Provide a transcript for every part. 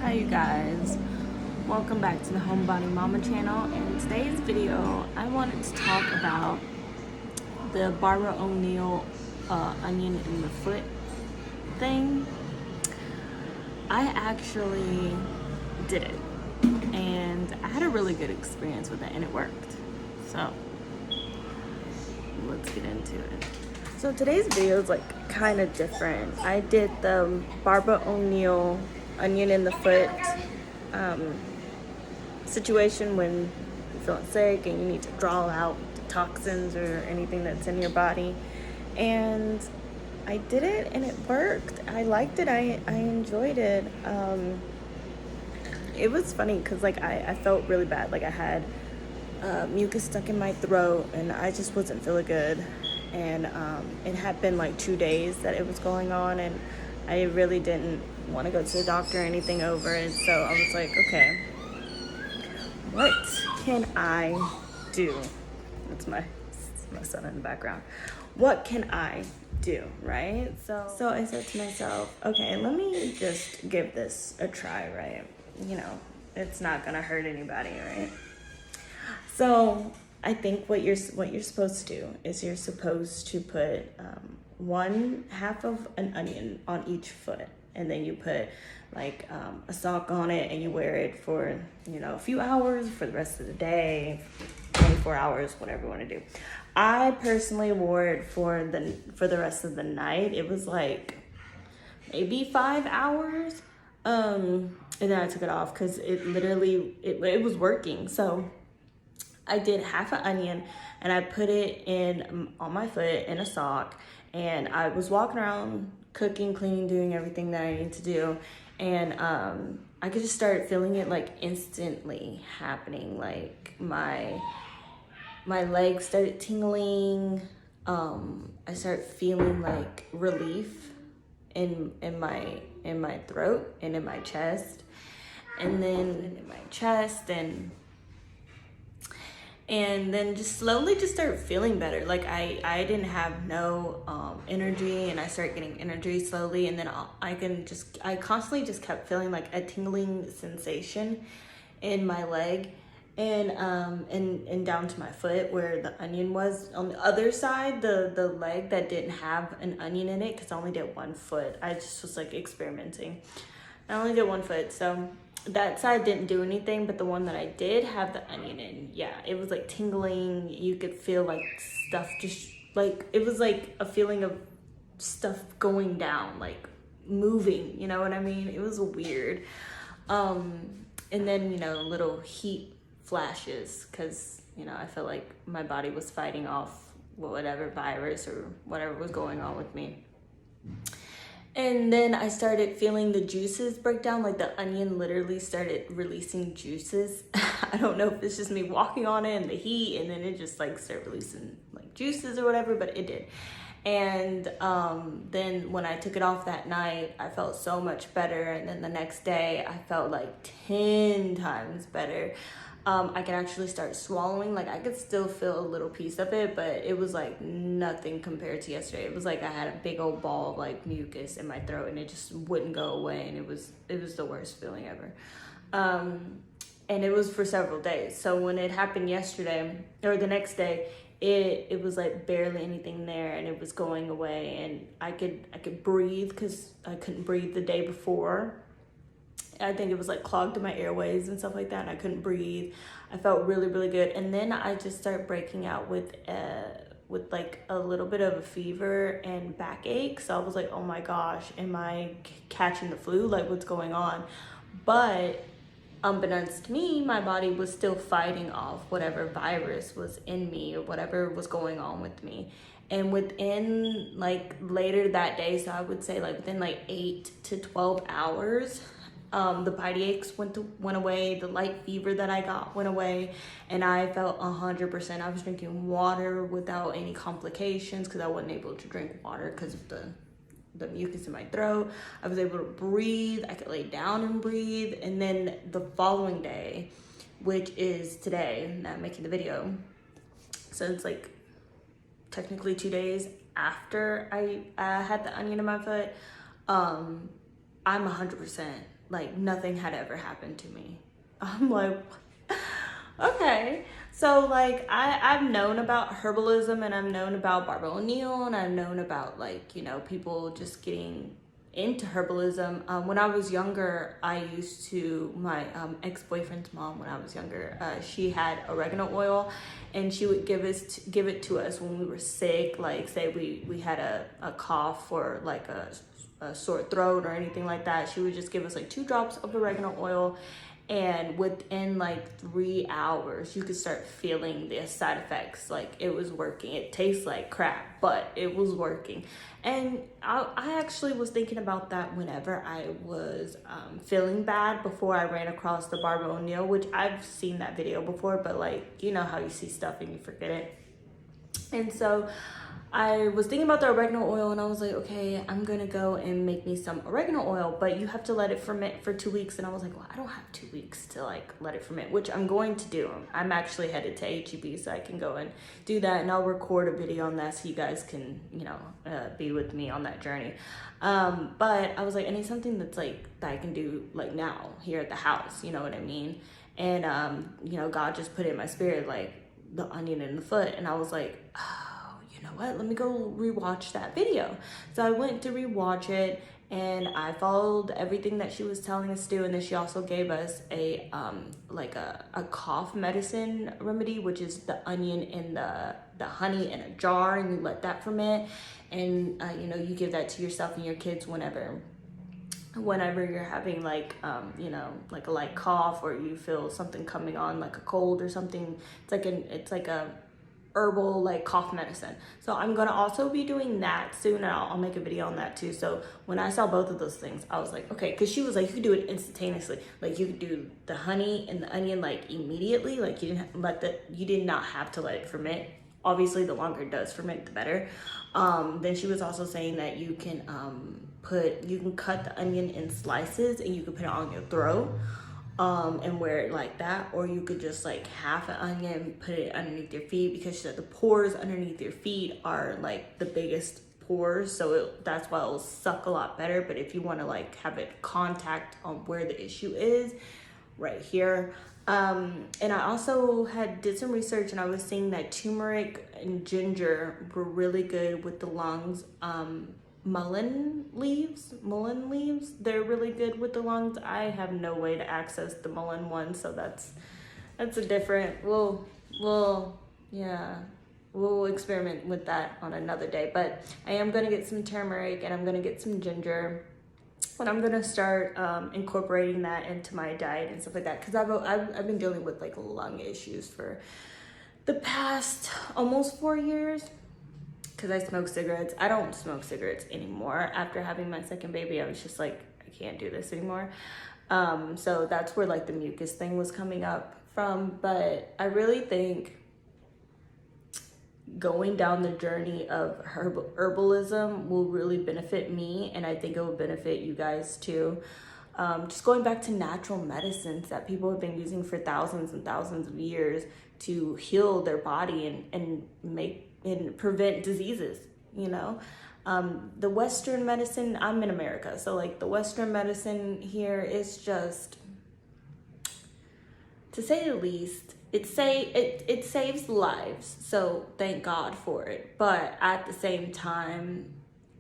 Hi you guys, welcome back to the Homebody Mama channel. In today's video I wanted to talk about the Barbara O'Neill onion in the foot thing. I actually did it and I had a really good experience with it and it worked. So let's get into it. So today's video is like kind of different. I did the Barbara O'Neill onion in the foot situation when you're feeling sick and you need to draw out the toxins or anything that's in your body. And I did it and it worked. I liked it. I enjoyed it. It was funny because like I felt really bad. Like I had mucus stuck in my throat and I just wasn't feeling good. And it had been like 2 days that it was going on and I really didn't want to go to the doctor or anything over it. So I was like, okay, what can I do? That's my son in the background. What can I do, right? So I said to myself, okay, let me just give this a try, right? You know, it's not gonna hurt anybody, right? So I think what you're supposed to do is you're supposed to put 1/2 of an onion on each foot, and then you put like a sock on it and you wear it for, you know, a few hours, for the rest of the day, 24 hours, whatever you want to do. I personally wore it for the rest of the night. It was like maybe 5 hours, and then I took it off because it literally it was working. So I did 1/2 an onion and I put it in on my foot in a sock, and I was walking around cooking, cleaning, doing everything that I need to do, and I could just start feeling it like instantly happening. Like my legs started tingling. I started feeling like relief in my throat and in my chest, and then in my chest, and then just slowly just start feeling better. Like I didn't have no energy, and I started getting energy slowly, and then I constantly just kept feeling like a tingling sensation in my leg and down to my foot where the onion was. On the other side, the leg that didn't have an onion in it, because I only did 1 foot. I just was like experimenting. I only did 1 foot, so that side didn't do anything, but the one that I did have the onion in, yeah, it was like tingling. You could feel like stuff just like, it was like a feeling of stuff going down, like moving, you know what I mean? It was weird. And then, you know, little heat flashes, because, you know, I felt like my body was fighting off whatever virus or whatever was going on with me. And then I started feeling the juices break down, like the onion literally started releasing juices. I don't know if it's just me walking on it and the heat, and then it just like started releasing like juices or whatever, but it did. And then when I took it off that night, I felt so much better. And then the next day I felt like 10 times better. I could actually start swallowing. Like I could still feel a little piece of it, but it was like nothing compared to yesterday. It was like I had a big old ball of like mucus in my throat and it just wouldn't go away, and it was the worst feeling ever. And it was for several days. So when it happened yesterday or the next day, it was like barely anything there, and it was going away, and I could breathe, because I couldn't breathe the day before. I think it was like clogged in my airways and stuff like that, and I couldn't breathe. I felt really, really good. And then I just started breaking out with like a little bit of a fever and backache. So I was like, oh my gosh, am I catching the flu? Like, what's going on? But unbeknownst to me, my body was still fighting off whatever virus was in me or whatever was going on with me. And within like later that day, so I would say like within like 8 to 12 hours, the body aches went away, the light fever that I got went away, and I felt 100%. I was drinking water without any complications, because I wasn't able to drink water because of the mucus in my throat. I was able to breathe. I could lay down and breathe. And then the following day, which is today, now I'm making the video, so it's like technically 2 days after I had the onion in my foot, I'm 100% like nothing had ever happened to me. I'm like, okay. So like I've known about herbalism, and I've known about Barbara O'Neill, and I've known about, like, you know, people just getting into herbalism. When I was younger, I used to, my ex-boyfriend's mom, when I was younger, she had oregano oil, and she would give it to us when we were sick. Like, say we had a cough or like a sore throat or anything like that. She would just give us like 2 drops of oregano oil, and within like 3 hours you could start feeling the side effects. Like, it was working. It tastes like crap, but it was working. And I actually was thinking about that whenever I was feeling bad, before I ran across the Barbara O'Neill, which I've seen that video before, but like, you know how you see stuff and you forget it. And so I was thinking about the oregano oil, and I was like, okay, I'm gonna go and make me some oregano oil, but you have to let it ferment for 2 weeks. And I was like, well, I don't have 2 weeks to like let it ferment, which I'm going to do. I'm actually headed to HEB, so I can go and do that, and I'll record a video on that so you guys can, you know, be with me on that journey. But I was like, I need something that's like, that I can do like now here at the house, you know what I mean? And you know, God just put it in my spirit, like the onion in the foot, and I was like, oh, you know what, let me go rewatch that video. So I went to rewatch it, and I followed everything that she was telling us to do. And then she also gave us a like a cough medicine remedy, which is the onion and the honey in a jar, and you let that ferment. And you know, you give that to yourself and your kids whenever you're having like you know, like a light cough, or you feel something coming on, like a cold or something. It's like a herbal like cough medicine. So I'm gonna also be doing that soon, and I'll make a video on that too. So when I saw both of those things, I was like, okay, because she was like, you could do it instantaneously. Like, you could do the honey and the onion like immediately. Like, you did not have to let it ferment. Obviously, the longer it does ferment, the better. Then she was also saying that you can cut the onion in slices, and you can put it on your throat and wear it like that. Or you could just like half an onion, put it underneath your feet, because she said the pores underneath your feet are like the biggest pores, so that's why it'll suck a lot better. But if you want to like have it contact on where the issue is, right here. And I also did some research, and I was seeing that turmeric and ginger were really good with the lungs. Mullein leaves, they're really good with the lungs. I have no way to access the mullein one, so that's a different, we'll experiment with that on another day. But I am gonna get some turmeric, and I'm gonna get some ginger, and I'm gonna start incorporating that into my diet and stuff like that, because I've been dealing with like lung issues for the past almost 4 years, because I smoke cigarettes. I don't smoke cigarettes anymore. After having my second baby, I was just like, I can't do this anymore. So that's where like the mucus thing was coming up from. But I really think going down the journey of herbalism will really benefit me, and I think it will benefit you guys too. Just going back to natural medicines that people have been using for thousands and thousands of years to heal their body and prevent diseases, you know. The Western medicine, I'm in America, so like the Western medicine here is just, to say the least, it saves lives, so thank God for it. But at the same time,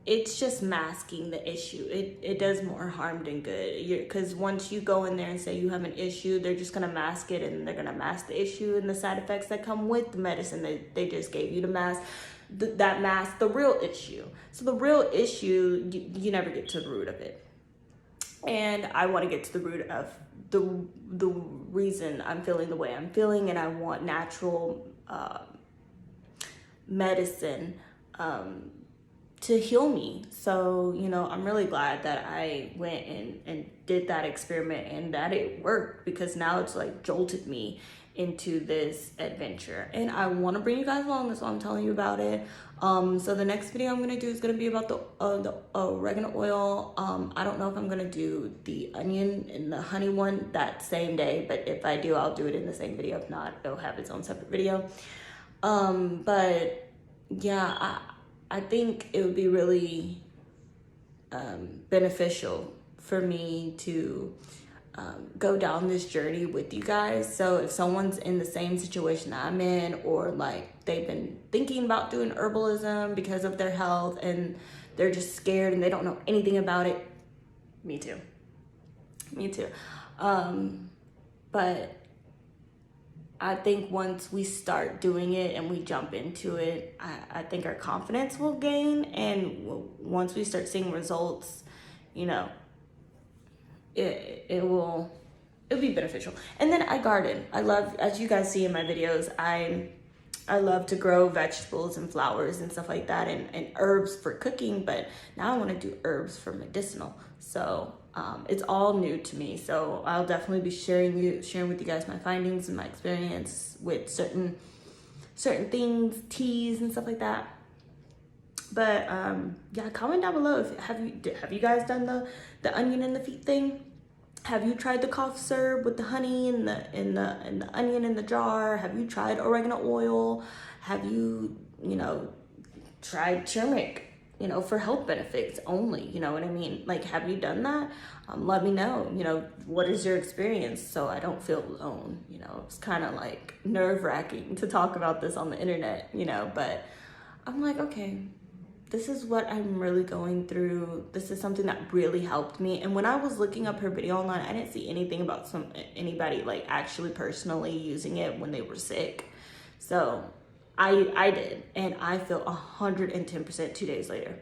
it's just masking the issue. It does more harm than good. Because once you go in there and say you have an issue, they're just gonna mask it, and they're gonna mask the issue and the side effects that come with the medicine that they just gave you to mask. That mask the real issue. So the real issue, you never get to the root of it. And I want to get to the root of the reason I'm feeling the way I'm feeling, and I want natural medicine to heal me. So, you know, I'm really glad that I went and did that experiment, and that it worked, because now it's like jolted me into this adventure, and I want to bring you guys along. That's why I'm telling you about it. So the next video I'm gonna do is gonna be about the oregano oil. I don't know if I'm gonna do the onion and the honey one that same day, but if I do, I'll do it in the same video. If not, it'll have its own separate video. But yeah, I think it would be really beneficial for me to go down this journey with you guys. So if someone's in the same situation that I'm in, or like they've been thinking about doing herbalism because of their health and they're just scared and they don't know anything about it, me too. But I think once we start doing it and we jump into it, I think our confidence will gain. And once we start seeing results, you know, it'll be beneficial. And then I garden. I love, as you guys see in my videos, I love to grow vegetables and flowers and stuff like that, and herbs for cooking, but now I want to do herbs for medicinal. So it's all new to me. So I'll definitely be sharing with you guys my findings and my experience with certain things, teas and stuff like that. But yeah, comment down below if have you guys done the onion in the feet thing? Have you tried the cough syrup with the honey and the onion in the jar? Have you tried oregano oil? Have you tried turmeric, for health benefits only? You know what I mean? Like, have you done that? Let me know, what is your experience, so I don't feel alone. It's kind of like nerve-wracking to talk about this on the internet, but I'm like, okay, this is what I'm really going through. This is something that really helped me. And when I was looking up her video online, I didn't see anything about anybody like actually personally using it when they were sick. So I did, and I feel 110% 2 days later.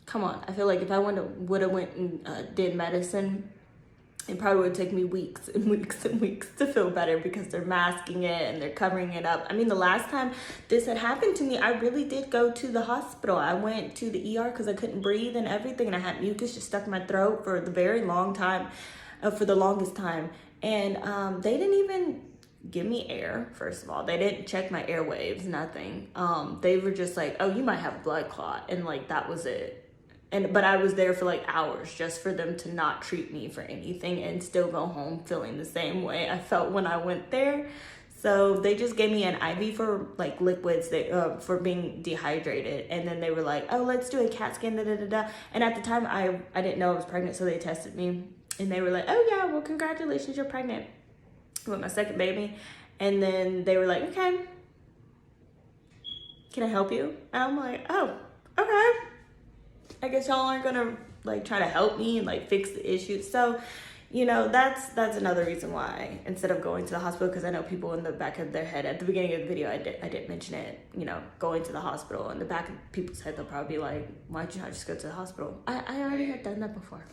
Come on, I feel like if I would have went and did medicine, it probably would take me weeks and weeks and weeks to feel better, because they're masking it and they're covering it up. I mean, the last time this had happened to me, I really did go to the hospital. I went to the ER because I couldn't breathe and everything, and I had mucus just stuck in my throat for the very long time, for the longest time. And they didn't even give me air. First of all, they didn't check my airwaves, nothing. They were just like, oh, you might have a blood clot, and like that was it. But I was there for like hours just for them to not treat me for anything and still go home feeling the same way I felt when I went there. So they just gave me an IV for like liquids for being dehydrated. And then they were like, oh, let's do a CAT scan, da da da da. And at the time I didn't know I was pregnant, so they tested me. And they were like, oh yeah, well, congratulations, you're pregnant with my second baby. And then they were like, okay, can I help you? And I'm like, oh, okay. I guess y'all aren't gonna like try to help me and like fix the issue. So, that's another reason why, instead of going to the hospital, because I know people in the back of their head at the beginning of the video, I did mention it, going to the hospital. In the back of people's head, they'll probably be like, why'd you not just go to the hospital? I already had done that before.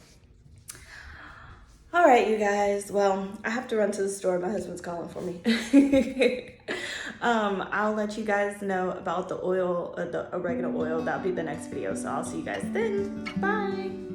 All right, you guys. Well, I have to run to the store. My husband's calling for me. I'll let you guys know about the oil, the oregano oil. That'll be the next video. So I'll see you guys then. Bye.